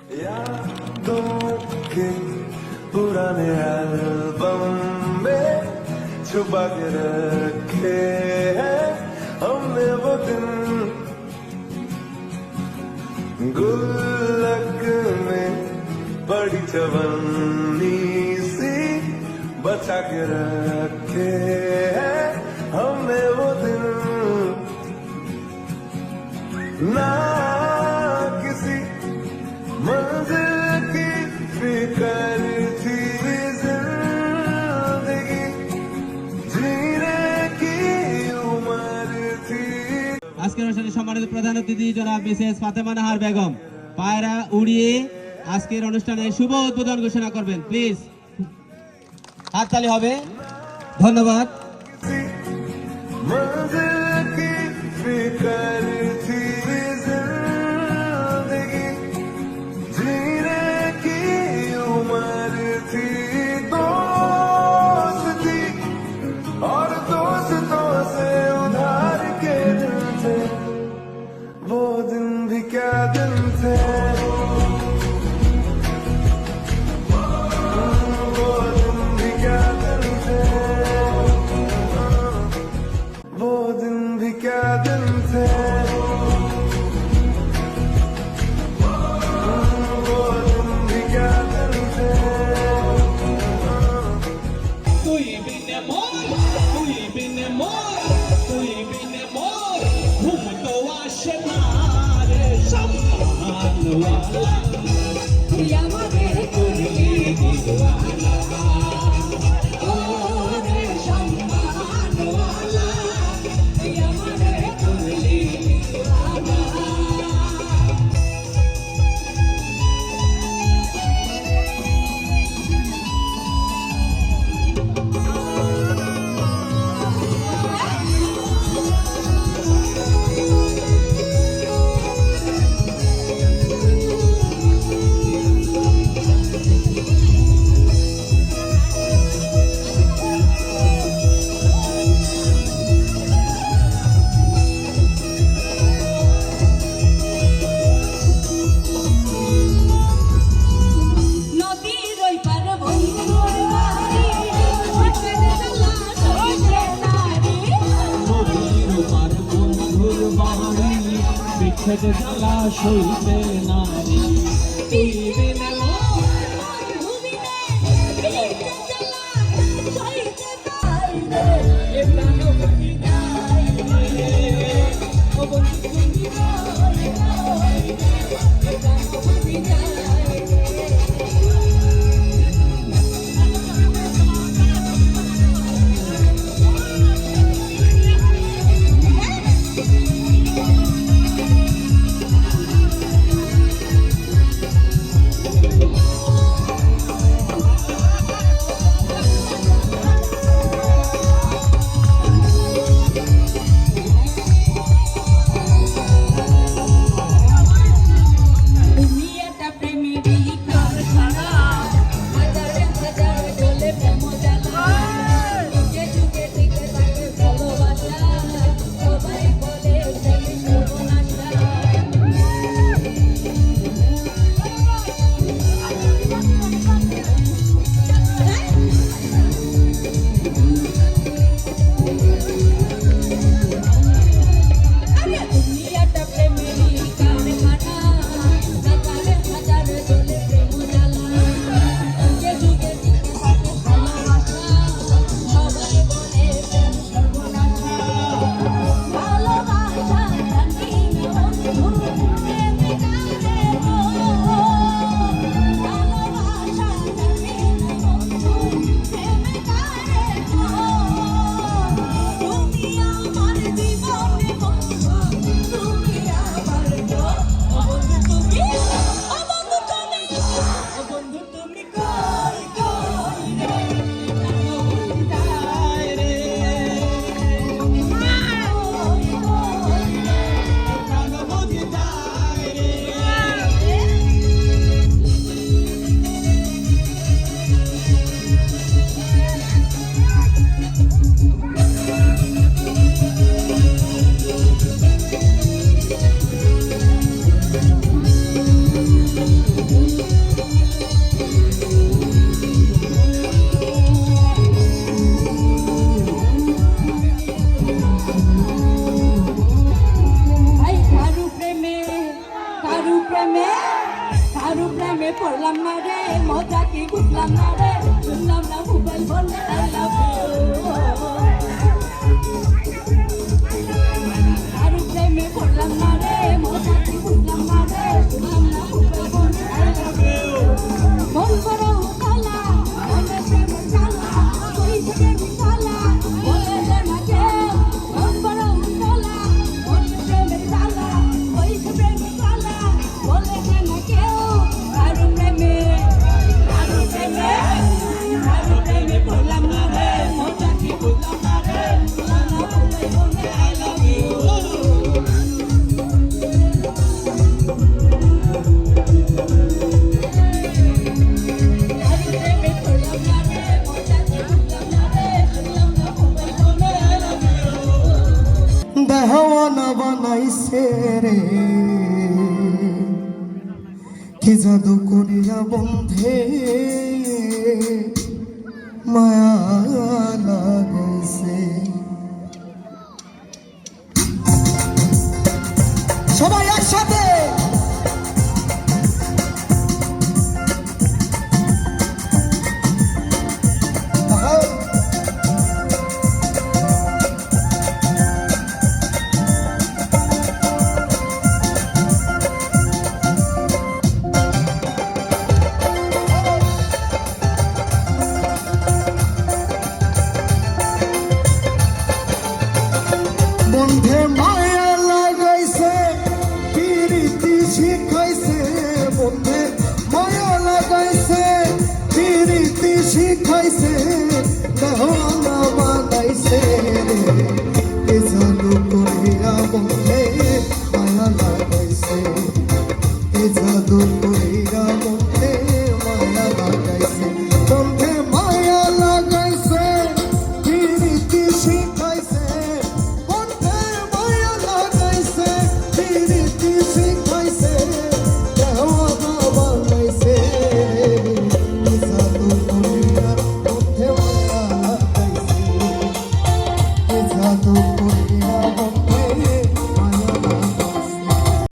यादों के पुराने एल्बम में छुपा के रखे हैं हमने वो दिन, गुल्लक में बड़ी चवन्नी सी बचा के रखे हैं हमने वो दिन, ना किसी मंजिल की फिकर थी जिंदगी, जीने की उम्र थी। আজকের অনুষ্ঠানে সম্মানিত প্রধান অতিথি জনাব মিসেস ফাতেমা নাহার বেগম পায়রা উড়িয়ে আজকের অনুষ্ঠানের শুভ উদ্বোধন ঘোষণা করবেন। প্লিজ হাততালি হবে। ধন্যবাদ। मंजिल की फिकर थी जिंदगी, जीने की उम्र थी, दोस्ती और दोस्तों से उधार के दिन थे, वो दिन भी क्या दिन थे, वो दिन भी क्या दिन थे, वो दिन भी क्या दिन थे, वो दिन भी क्या दिन थे। তুই বিনে মোর ঘুম তো আসে না রে সম্মানওয়ালা, তুই আমাদের করলি দিওয়ানা, ও রে সম্মানওয়ালা, তুই আমাদের করলি দিওয়ানা। নদীর ওই পার বন্ধুর বাড়ি, ওখানে জ্বালা সইছে না রে। নদীর পার বন্ধুর বাড়ি, বিচ্ছেদ জ্বালা সইতে না রে। তুই বিনে মোর বন্ধু বিনে, বিচ্ছেদ জ্বালা সইছে না রে। এ প্রাণ ভাঙি যায় রে, ও বন্ধু বিদায় যায় রে, এ প্রাণ ভাঙি যায় রে। কারু প্রেমে পড়লাম না রে মজা কি বুঝলাম না রে শুনলাম না মোবাইল বলে আই লাভ ইউ কারু প্রেমে পড়লাম না রে মজা কি বুঝলাম না রে শুনলাম না মোবাইল বলে আই লাভ ইউ মন বড় কালা মনে প্রেম কালা ওই প্রেম কালা বলে না কেউ মন বড় কালা মনে প্রেম কালা ওই প্রেম কালা বলে না কেউ কারু প্রেমে পড়লাম না রে মজা কি বুঝলাম না রে শুনলাম না মোবাইল বলে আই লাভ ইউ দেওয়ানা বানাইছে রে কি জাদু করিয়া বন্ধে মায়া লাগাইছে সবাই একসাথে বন্ধে মায়া লাগাইছে প্রীতি শিখাইছে বন্ধে মায়া লাগাইছে প্রীতি শিখাইছে দেওয়ানা বানাইছে রে